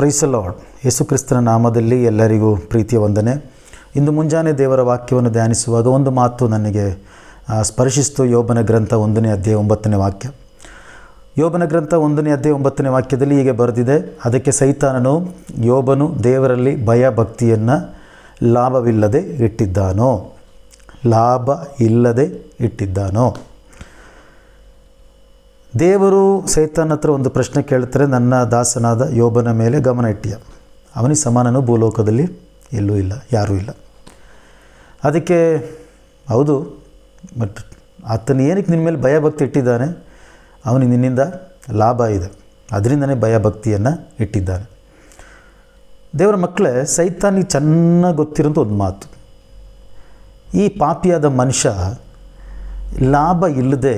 Praise the lord. ಯೇಸು ಕ್ರಿಸ್ತನ ನಾಮದಲ್ಲಿ ಎಲ್ಲರಿಗೂ ಪ್ರೀತಿಯ ವಂದನೆ. ಇಂದು ಮುಂಜಾನೆ ದೇವರ ವಾಕ್ಯವನ್ನು ಧ್ಯಾನಿಸುವಾಗ ಒಂದು ಮಾತು ನನಗೆ ಸ್ಪರ್ಶಿಸಿತು. ಯೋಬನ ಗ್ರಂಥ 1ನೇ ಅಧ್ಯಾಯ 9ನೇ ವಾಕ್ಯ. ಯೋಬನ ಗ್ರಂಥ 1ನೇ ಅಧ್ಯಾಯ 9ನೇ ವಾಕ್ಯದಲ್ಲಿ ಹೀಗೆ ಬರೆದಿದೆ, ಅದಕ್ಕೆ ಸೈತಾನನು ಯೋಬನು ದೇವರಲ್ಲಿ ಭಯ ಭಕ್ತಿಯನ್ನು ಲಾಭವಿಲ್ಲದೆ ಇಟ್ಟಿದ್ದಾನೋ. ದೇವರು ಸೈತಾನ್ ಹತ್ರ ಒಂದು ಪ್ರಶ್ನೆ ಕೇಳ್ತಾರೆ, ನನ್ನ ದಾಸನಾದ ಯೋಬನ ಮೇಲೆ ಗಮನ ಇಟ್ಟಿಯ, ಅವನಿಗೆ ಸಮಾನನು ಭೂಲೋಕದಲ್ಲಿ ಎಲ್ಲೂ ಇಲ್ಲ, ಯಾರೂ ಇಲ್ಲ. ಅದಕ್ಕೆ ಹೌದು, ಬಟ್ ಆತನು ಏನಕ್ಕೆ ನಿನ್ನ ಮೇಲೆ ಭಯಭಕ್ತಿ ಇಟ್ಟಿದ್ದಾನೆ? ಅವನಿಗೆ ನಿನ್ನಿಂದ ಲಾಭ ಇದೆ, ಅದರಿಂದನೇ ಭಯಭಕ್ತಿಯನ್ನು ಇಟ್ಟಿದ್ದಾನೆ. ದೇವರ ಮಕ್ಕಳೇ, ಸೈತಾನಿಗೆ ಚೆನ್ನಾಗಿ ಗೊತ್ತಿರೋಂಥ ಒಂದು ಮಾತು, ಈ ಪಾಪಿಯಾದ ಮನುಷ್ಯ ಲಾಭ ಇಲ್ಲದೆ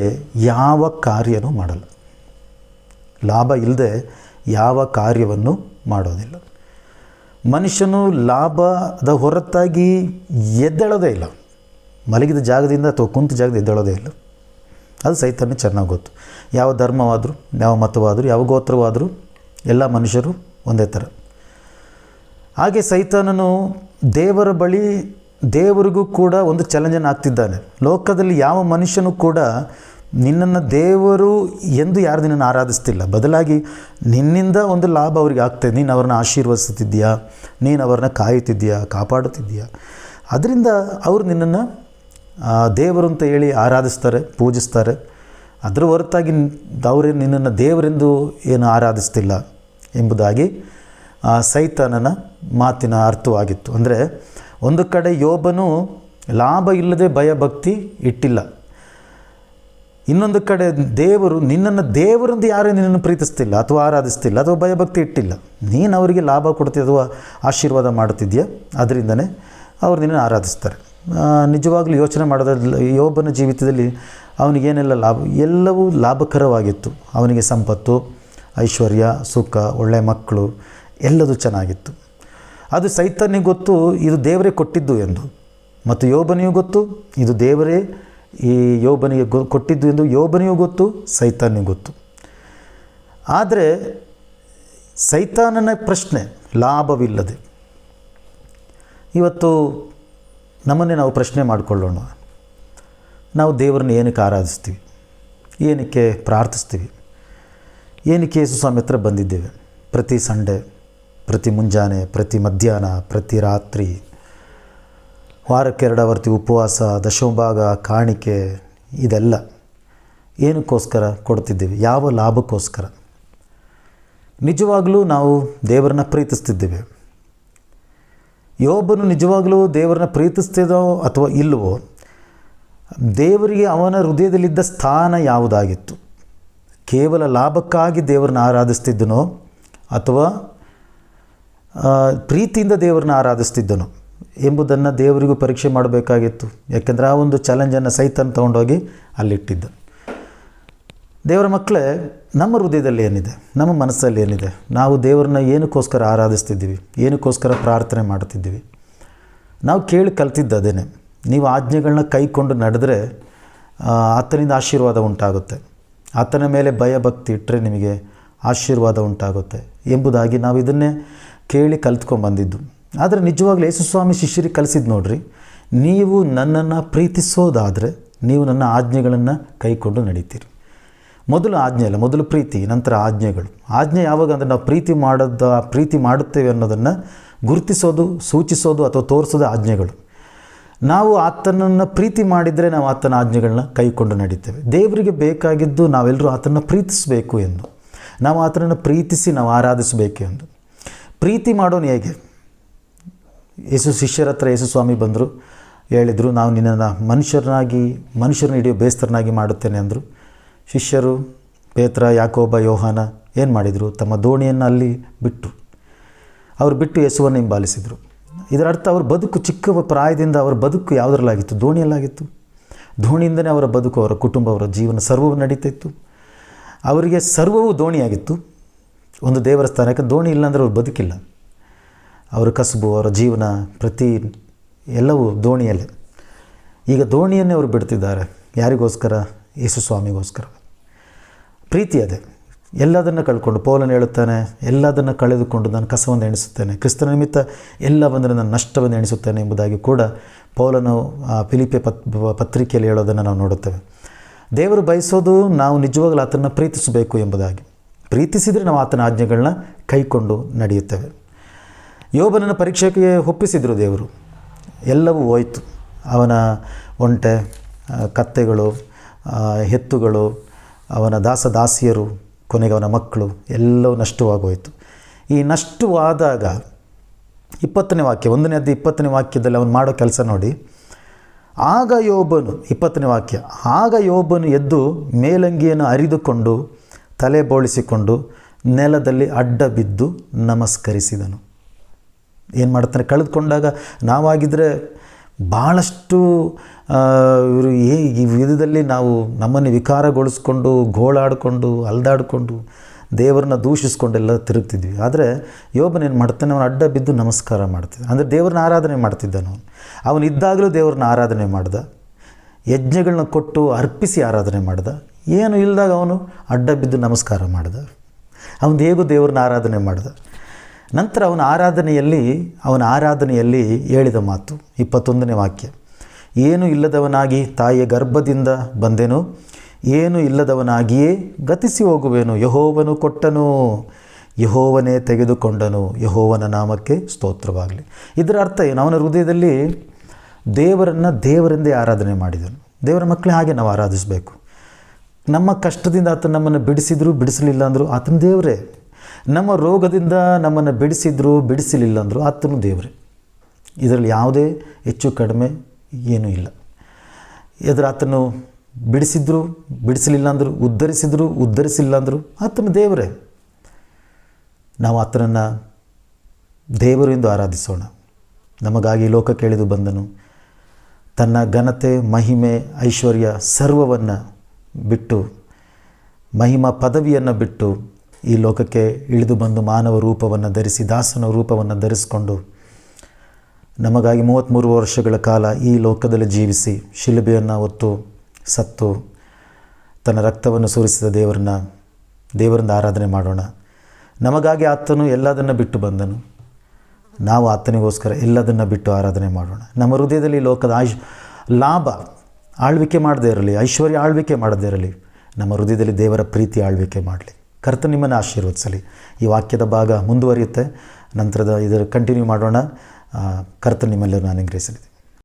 ಯಾವ ಕಾರ್ಯನೂ ಮಾಡಲ್ಲ. ಲಾಭ ಇಲ್ಲದೆ ಯಾವ ಕಾರ್ಯವನ್ನು ಮಾಡೋದಿಲ್ಲ. ಮನುಷ್ಯನು ಲಾಭದ ಹೊರತಾಗಿ ಎದ್ದೇಳೋದೇ ಇಲ್ಲ. ಮಲಗಿದ ಜಾಗದಿಂದ ಅಥವಾ ಕುಂತ ಜಾಗದಿಂದ ಎದ್ದೇಳೋದೇ ಇಲ್ಲ. ಅದು ಸೈತಾನಿಗೆ ಚೆನ್ನಾಗಿ ಗೊತ್ತು. ಯಾವ ಧರ್ಮವಾದರೂ, ಯಾವ ಮತವಾದರೂ, ಯಾವ ಗೋತ್ರವಾದರೂ ಎಲ್ಲ ಮನುಷ್ಯರು ಒಂದೇ ಥರ. ಹಾಗೆ ಸೈತಾನನು ದೇವರ ಬಳಿ, ದೇವರಿಗೂ ಕೂಡ ಒಂದು ಚಾಲೆಂಜನ್ನು ಹಾಕ್ತಿದ್ದಾನೆ. ಲೋಕದಲ್ಲಿ ಯಾವ ಮನುಷ್ಯನೂ ಕೂಡ ನಿನ್ನನ್ನು ದೇವರು ಎಂದು ಯಾರು ನಿನ್ನನ್ನು ಆರಾಧಿಸ್ತಿಲ್ಲ. ಬದಲಾಗಿ ನಿನ್ನಿಂದ ಒಂದು ಲಾಭ ಅವರಿಗೆ ಆಗ್ತದೆ. ನೀನು ಅವ್ರನ್ನ ಆಶೀರ್ವದಿಸ್ತಿದ್ದೀಯಾ, ನೀನು ಅವ್ರನ್ನ ಕಾಯುತ್ತಿದ್ದೀಯಾ, ಕಾಪಾಡುತ್ತಿದ್ದೀಯಾ. ಅದರಿಂದ ಅವರು ನಿನ್ನನ್ನು ದೇವರು ಅಂತ ಹೇಳಿ ಆರಾಧಿಸ್ತಾರೆ, ಪೂಜಿಸ್ತಾರೆ. ಅದರ ಹೊರತಾಗಿ ಅವರೇ ನಿನ್ನನ್ನು ದೇವರೆಂದು ಏನು ಆರಾಧಿಸ್ತಿಲ್ಲ ಎಂಬುದಾಗಿ ಸೈತಾನನ ಮಾತಿನ ಅರ್ಥವಾಗಿತ್ತು. ಅಂದರೆ ಒಂದು ಕಡೆ ಯೋಬನು ಲಾಭ ಇಲ್ಲದೆ ಭಯಭಕ್ತಿ ಇಟ್ಟಿಲ್ಲ, ಇನ್ನೊಂದು ಕಡೆ ದೇವರು ನಿನ್ನನ್ನು ದೇವರೆಂದು ಯಾರೇ ನಿನ್ನನ್ನು ಪ್ರೀತಿಸ್ತಿಲ್ಲ ಅಥವಾ ಆರಾಧಿಸ್ತಿಲ್ಲ ಅಥವಾ ಭಯಭಕ್ತಿ ಇಟ್ಟಿಲ್ಲ. ನೀನು ಅವರಿಗೆ ಲಾಭ ಕೊಡ್ತೀಯ ಅಥವಾ ಆಶೀರ್ವಾದ ಮಾಡುತ್ತಿದ್ದೀಯ, ಅದರಿಂದನೇ ಅವರು ನಿನ್ನನ್ನು ಆರಾಧಿಸ್ತಾರೆ. ನಿಜವಾಗ್ಲೂ ಯೋಚನೆ ಮಾಡೋದ್ರಲ್ಲಿ ಯೋಬನ ಜೀವಿತದಲ್ಲಿ ಅವನಿಗೇನೆಲ್ಲ ಲಾಭ, ಎಲ್ಲವೂ ಲಾಭಕರವಾಗಿತ್ತು. ಅವನಿಗೆ ಸಂಪತ್ತು, ಐಶ್ವರ್ಯ, ಸುಖ, ಒಳ್ಳೆಯ ಮಕ್ಕಳು, ಎಲ್ಲದೂ ಚೆನ್ನಾಗಿತ್ತು. ಅದು ಸೈತಾನಿಗೆ ಗೊತ್ತು ಇದು ದೇವರೇ ಕೊಟ್ಟಿದ್ದು ಎಂದು, ಮತ್ತು ಯೋಬನಿಗೂ ಗೊತ್ತು ಇದು ದೇವರೇ ಈ ಯೋಬನಿಗೆ ಕೊಟ್ಟಿದ್ದು ಎಂದು. ಯೋಬನಿಗೂ ಗೊತ್ತು, ಸೈತಾನಿಗೂ ಗೊತ್ತು. ಆದರೆ ಸೈತಾನನ ಪ್ರಶ್ನೆ ಲಾಭವಿಲ್ಲದೆ. ಇವತ್ತು ನಮ್ಮನ್ನೇ ನಾವು ಪ್ರಶ್ನೆ ಮಾಡಿಕೊಳ್ಳೋಣ. ನಾವು ದೇವರನ್ನ ಏನಕ್ಕೆ ಆರಾಧಿಸ್ತೀವಿ? ಏನಕ್ಕೆ ಪ್ರಾರ್ಥಿಸ್ತೀವಿ? ಏನಕ್ಕೆ ಯೇಸು ಸ್ವಾಮಿ ಹತ್ರ ಬಂದಿದ್ದೇವೆ? ಪ್ರತಿ ಸಂಡೇ, ಪ್ರತಿ ಮುಂಜಾನೆ, ಪ್ರತಿ ಮಧ್ಯಾಹ್ನ, ಪ್ರತಿ ರಾತ್ರಿ, ವಾರಕ್ಕೆ 2 ಆವರ್ತಿ ಉಪವಾಸ, ದಶಮಭಾಗ, ಕಾಣಿಕೆ, ಇದೆಲ್ಲ ಏನಕ್ಕೋಸ್ಕರ ಕೊಡ್ತಿದ್ದೀವಿ? ಯಾವ ಲಾಭಕ್ಕೋಸ್ಕರ? ನಿಜವಾಗಲೂ ನಾವು ದೇವರನ್ನ ಪ್ರೀತಿಸ್ತಿದ್ದೇವೆ? ಯೋಬನು ನಿಜವಾಗಲೂ ದೇವರನ್ನ ಪ್ರೀತಿಸ್ತಿದ್ದೋ ಅಥವಾ ಇಲ್ಲವೋ? ದೇವರಿಗೆ ಅವನ ಹೃದಯದಲ್ಲಿದ್ದ ಸ್ಥಾನ ಯಾವುದಾಗಿತ್ತು? ಕೇವಲ ಲಾಭಕ್ಕಾಗಿ ದೇವರನ್ನ ಆರಾಧಿಸ್ತಿದ್ದನೋ ಅಥವಾ ಪ್ರೀತಿಯಿಂದ ದೇವರನ್ನ ಆರಾಧಿಸ್ತಿದ್ದನು ಎಂಬುದನ್ನು ದೇವರಿಗೂ ಪರೀಕ್ಷೆ ಮಾಡಬೇಕಾಗಿತ್ತು. ಯಾಕೆಂದರೆ ಆ ಒಂದು ಚಾಲೆಂಜನ್ನು ಸೈತಾನ್ ತೊಗೊಂಡೋಗಿ ಅಲ್ಲಿಟ್ಟಿದ್ದ. ದೇವರ ಮಕ್ಕಳೇ, ನಮ್ಮ ಹೃದಯದಲ್ಲಿ ಏನಿದೆ, ನಮ್ಮ ಮನಸ್ಸಲ್ಲಿ ಏನಿದೆ? ನಾವು ದೇವರನ್ನ ಏನಕ್ಕೋಸ್ಕರ ಆರಾಧಿಸ್ತಿದ್ದೀವಿ? ಏನಕ್ಕೋಸ್ಕರ ಪ್ರಾರ್ಥನೆ ಮಾಡ್ತಿದ್ದೀವಿ? ನಾವು ಕೇಳಿ ಕಲ್ತಿದ್ದು ಅದೇನೆ. ನೀವು ಆಜ್ಞೆಗಳನ್ನ ಕೈಕೊಂಡು ನಡೆದರೆ ಆತನಿಂದ ಆಶೀರ್ವಾದ ಉಂಟಾಗುತ್ತೆ, ಆತನ ಮೇಲೆ ಭಯಭಕ್ತಿ ಇಟ್ಟರೆ ನಿಮಗೆ ಆಶೀರ್ವಾದ ಉಂಟಾಗುತ್ತೆ ಎಂಬುದಾಗಿ ನಾವು ಇದನ್ನೇ ಕೇಳಿ ಕಲ್ತ್ಕೊಂಡ್ಬಂದಿದ್ದು. ಆದರೆ ನಿಜವಾಗ್ಲೂ ಯೇಸು ಸ್ವಾಮಿ ಶಿಷ್ಯರಿಗೆ ಕಲಿಸಿದ್ದು ನೋಡ್ರಿ, ನೀವು ನನ್ನನ್ನು ಪ್ರೀತಿಸೋದಾದರೆ ನೀವು ನನ್ನ ಆಜ್ಞೆಗಳನ್ನು ಕೈಕೊಂಡು ನಡೀತೀರಿ. ಮೊದಲು ಆಜ್ಞೆ ಅಲ್ಲ, ಮೊದಲು ಪ್ರೀತಿ, ನಂತರ ಆಜ್ಞೆಗಳು. ಆಜ್ಞೆ ಯಾವಾಗ ಅಂದರೆ ನಾವು ಪ್ರೀತಿ ಮಾಡುತ್ತೇವೆ ಅನ್ನೋದನ್ನು ಗುರುತಿಸೋದು, ಸೂಚಿಸೋದು ಅಥವಾ ತೋರಿಸೋದು ಆಜ್ಞೆಗಳು. ನಾವು ಆತನನ್ನು ಪ್ರೀತಿ ಮಾಡಿದರೆ ನಾವು ಆತನ ಆಜ್ಞೆಗಳನ್ನ ಕೈಕೊಂಡು ನಡೀತೇವೆ. ದೇವರಿಗೆ ಬೇಕಾಗಿದ್ದು ನಾವೆಲ್ಲರೂ ಆತನನ್ನು ಪ್ರೀತಿಸಬೇಕು ಎಂದು, ನಾವು ಆತನನ್ನು ಪ್ರೀತಿಸಿ ನಾವು ಆರಾಧಿಸಬೇಕು ಎಂದು. ಪ್ರೀತಿ ಮಾಡೋನು ಹೇಗೆ? ಶಿಷ್ಯರ ಹತ್ರ ಯೇಸು ಸ್ವಾಮಿ ಬಂದರು, ಹೇಳಿದರು, ನಾವು ನಿನ್ನನ್ನು ಮನುಷ್ಯರನ್ನ ಹಿಡಿಯೋ ಬೇಸ್ತರನಾಗಿ ಮಾಡುತ್ತೇನೆ ಅಂದರು. ಶಿಷ್ಯರು ಪೇತ್ರ, ಯಾಕೋಬ, ಯೋಹಾನ ಏನು ಮಾಡಿದರು? ತಮ್ಮ ದೋಣಿಯನ್ನು ಅಲ್ಲಿ ಬಿಟ್ಟರು. ಅವರು ಬಿಟ್ಟು ಯೇಸುವನ್ನು ಹಿಂಬಾಲಿಸಿದರು. ಇದರ ಅರ್ಥ ಅವರ ಬದುಕು, ಚಿಕ್ಕ ಪ್ರಾಯದಿಂದ ಅವರ ಬದುಕು ಯಾವುದರಲ್ಲಾಗಿತ್ತು? ದೋಣಿಯಲ್ಲಾಗಿತ್ತು. ದೋಣಿಯಿಂದನೇ ಅವರ ಬದುಕು, ಅವರ ಕುಟುಂಬ, ಅವರ ಜೀವನ ಸರ್ವವು ನಡೀತಿತ್ತು. ಅವರಿಗೆ ಸರ್ವವು ದೋಣಿಯಾಗಿತ್ತು. ಒಂದು ದೇವರ ಸ್ಥಾನಕ್ಕೆ ದೋಣಿ ಇಲ್ಲಾಂದರೆ ಅವ್ರು ಬದುಕಿಲ್ಲ. ಅವರ ಕಸುಬು, ಅವರ ಜೀವನ, ಪ್ರತಿ ಎಲ್ಲವೂ ದೋಣಿಯಲ್ಲೇ. ಈಗ ದೋಣಿಯನ್ನೇ ಅವರು ಬಿಡ್ತಿದ್ದಾರೆ. ಯಾರಿಗೋಸ್ಕರ? ಯೇಸು ಸ್ವಾಮಿಗೋಸ್ಕರ. ಪ್ರೀತಿ ಅದೇ. ಎಲ್ಲದನ್ನು ಕಳ್ಕೊಂಡು ಪೌಲನು ಹೇಳುತ್ತಾನೆ, ಎಲ್ಲದನ್ನು ಕಳೆದುಕೊಂಡು ನಾನು ಕಸವನ್ನು ಎಣಿಸುತ್ತೇನೆ, ಕ್ರಿಸ್ತನ ನಿಮಿತ್ತ ಎಲ್ಲ ಬಂದರೆ ನಾನು ನಷ್ಟವನ್ನು ಎಣಿಸುತ್ತೇನೆ ಎಂಬುದಾಗಿ ಕೂಡ ಪೌಲನು ಫಿಲಿಪ್ಪಿ ಪತ್ರಿಕೆಯಲ್ಲಿ ಹೇಳೋದನ್ನು ನಾವು ನೋಡುತ್ತೇವೆ. ದೇವರು ಬಯಸೋದು ನಾವು ನಿಜವಾಗಲೂ ಆತನ ಪ್ರೀತಿಸಬೇಕು ಎಂಬುದಾಗಿ. ಪ್ರೀತಿಸಿದರೆ ನಾವು ಆತನ ಆಜ್ಞೆಗಳನ್ನ ಕೈಕೊಂಡು ನಡೆಯುತ್ತೇವೆ. ಯೋಬನನ್ನು ಪರೀಕ್ಷೆಗೆ ಒಪ್ಪಿಸಿದರು ದೇವರು. ಎಲ್ಲವೂ ಹೋಯಿತು. ಅವನ ಒಂಟೆ, ಕತ್ತೆಗಳು, ಎತ್ತುಗಳು, ಅವನ ದಾಸದಾಸಿಯರು, ಕೊನೆಗೆ ಅವನ ಮಕ್ಕಳು ಎಲ್ಲವೂ ನಷ್ಟವಾಗೋಯಿತು. ಈ ನಷ್ಟವಾದಾಗ 20ನೇ ವಾಕ್ಯ, 1ನೇ ಅಧ್ಯಾಯ 20ನೇ ವಾಕ್ಯದಲ್ಲಿ ಅವನು ಮಾಡೋ ಕೆಲಸ ನೋಡಿ. ಆಗ ಯೋಬನು, 20ನೇ ವಾಕ್ಯ, ಆಗ ಯೋಬನು ಎದ್ದು ಮೇಲಂಗಿಯನ್ನು ಹರಿದುಕೊಂಡು ತಲೆ ಬೋಳಿಸಿಕೊಂಡು ನೆಲದಲ್ಲಿ ಅಡ್ಡ ಬಿದ್ದು ನಮಸ್ಕರಿಸಿದನು. ಏನು ಮಾಡ್ತಾನೆ? ಕಳೆದುಕೊಂಡಾಗ ನಾವಾಗಿದ್ದರೆ ಭಾಳಷ್ಟು ಇವರು ಈ ವಿಧದಲ್ಲಿ ನಾವು ನಮ್ಮನ್ನು ವಿಕಾರಗೊಳಿಸ್ಕೊಂಡು ಗೋಳಾಡಿಕೊಂಡು ಅಲ್ದಾಡಿಕೊಂಡು ದೇವರನ್ನ ದೂಷಿಸ್ಕೊಂಡೆಲ್ಲ ತಿರುಗ್ತಿದ್ವಿ. ಆದರೆ ಯೋಬನ ಏನು ಮಾಡ್ತಾನೆ? ಅವನು ಅಡ್ಡ ಬಿದ್ದು ನಮಸ್ಕಾರ ಮಾಡ್ತಿದ್ದ. ಅಂದರೆ ದೇವ್ರನ್ನ ಆರಾಧನೆ ಮಾಡ್ತಿದ್ದನು. ಅವನಿದ್ದಾಗಲೂ ದೇವ್ರನ್ನ ಆರಾಧನೆ ಮಾಡ್ದ, ಯಜ್ಞಗಳನ್ನ ಕೊಟ್ಟು ಅರ್ಪಿಸಿ ಆರಾಧನೆ ಮಾಡ್ದ. ಏನು ಇಲ್ಲದಾಗ ಅವನು ಅಡ್ಡ ಬಿದ್ದು ನಮಸ್ಕಾರ ಮಾಡ್ದ. ಅವನು ಹೇಗೂ ದೇವ್ರನ್ನ ಆರಾಧನೆ ಮಾಡ್ದ. ನಂತರ ಅವನ ಆರಾಧನೆಯಲ್ಲಿ ಹೇಳಿದ ಮಾತು 21ನೇ ವಾಕ್ಯ, ಏನು ಇಲ್ಲದವನಾಗಿ ತಾಯಿಯ ಗರ್ಭದಿಂದ ಬಂದೆನು, ಏನು ಇಲ್ಲದವನಾಗಿಯೇ ಗತಿಸಿ ಹೋಗುವೆನು. ಯೆಹೋವನು ಕೊಟ್ಟನು, ಯೆಹೋವನೇ ತೆಗೆದುಕೊಂಡನು, ಯೆಹೋವನ ನಾಮಕ್ಕೆ ಸ್ತೋತ್ರವಾಗಲಿ. ಇದರ ಅರ್ಥ ಏನು? ಅವನ ಹೃದಯದಲ್ಲಿ ದೇವರೆಂದೇ ಆರಾಧನೆ ಮಾಡಿದನು. ದೇವರ ಮಕ್ಕಳೇ ಹಾಗೆ ನಾವು ಆರಾಧಿಸಬೇಕು. ನಮ್ಮ ಕಷ್ಟದಿಂದ ಆತನು ನಮ್ಮನ್ನು ಬಿಡಿಸಿದ್ರು ಬಿಡಿಸಲಿಲ್ಲ ಅಂದರು ಆತನ ದೇವರೇ. ನಮ್ಮ ರೋಗದಿಂದ ನಮ್ಮನ್ನು ಬಿಡಿಸಲಿಲ್ಲ ಅಂದರು ಆತನು ದೇವರೇ. ಇದರಲ್ಲಿ ಯಾವುದೇ ಹೆಚ್ಚು ಕಡಿಮೆ ಏನೂ ಇಲ್ಲ. ಎದುರು ಆತನು ಬಿಡಿಸಿದ್ರು ಬಿಡಿಸಲಿಲ್ಲ ಅಂದರು, ಉದ್ಧರಿಸಿಲ್ಲ ಅಂದರು ಆತನ ದೇವರೇ. ನಾವು ಆತನನ್ನು ದೇವರು ಎಂದು ಆರಾಧಿಸೋಣ. ನಮಗಾಗಿ ಲೋಕಕ್ಕೆ ಇಳಿದು ಬಂದನು. ತನ್ನ ಘನತೆ, ಮಹಿಮೆ, ಐಶ್ವರ್ಯ ಸರ್ವವನ್ನು ಬಿಟ್ಟು, ಮಹಿಮಾ ಪದವಿಯನ್ನು ಬಿಟ್ಟು ಈ ಲೋಕಕ್ಕೆ ಇಳಿದು ಬಂದು ಮಾನವ ರೂಪವನ್ನು ಧರಿಸಿ, ದಾಸನ ರೂಪವನ್ನು ಧರಿಸಿಕೊಂಡು ನಮಗಾಗಿ 33 ವರ್ಷಗಳ ಕಾಲ ಈ ಲೋಕದಲ್ಲಿ ಜೀವಿಸಿ ಶಿಲುಬೆಯನ್ನು ಹೊತ್ತು ಸತ್ತು ತನ್ನ ರಕ್ತವನ್ನು ಸುರಿಸಿದ ದೇವರಿಂದ ಆರಾಧನೆ ಮಾಡೋಣ. ನಮಗಾಗಿ ಆತನು ಎಲ್ಲದನ್ನು ಬಿಟ್ಟು ಬಂದನು. ನಾವು ಆತನಿಗೋಸ್ಕರ ಎಲ್ಲದನ್ನು ಬಿಟ್ಟು ಆರಾಧನೆ ಮಾಡೋಣ. ನಮ್ಮ ಹೃದಯದಲ್ಲಿ ಲೋಕದ ಲಾಭ ಆಳ್ವಿಕೆ ಮಾಡದೇ ಇರಲಿ, ಐಶ್ವರ್ಯ ಆಳ್ವಿಕೆ ಮಾಡದೇ ಇರಲಿ. ನಮ್ಮ ಹೃದಯದಲ್ಲಿ ದೇವರ ಪ್ರೀತಿ ಆಳ್ವಿಕೆ ಮಾಡಲಿ. ಕರ್ತನು ನಿಮ್ಮನ್ನು ಆಶೀರ್ವದಿಸಲಿ. ಈ ವಾಕ್ಯದ ಭಾಗ ಮುಂದುವರಿಯುತ್ತೆ. ನಂತರದ ಇದರ ಕಂಟಿನ್ಯೂ ಮಾಡೋಣ. ಕರ್ತನು ನಿಮ್ಮೆಲ್ಲರೂ ನಾನು ಅನುಗ್ರಹಿಸಲಿದೆ.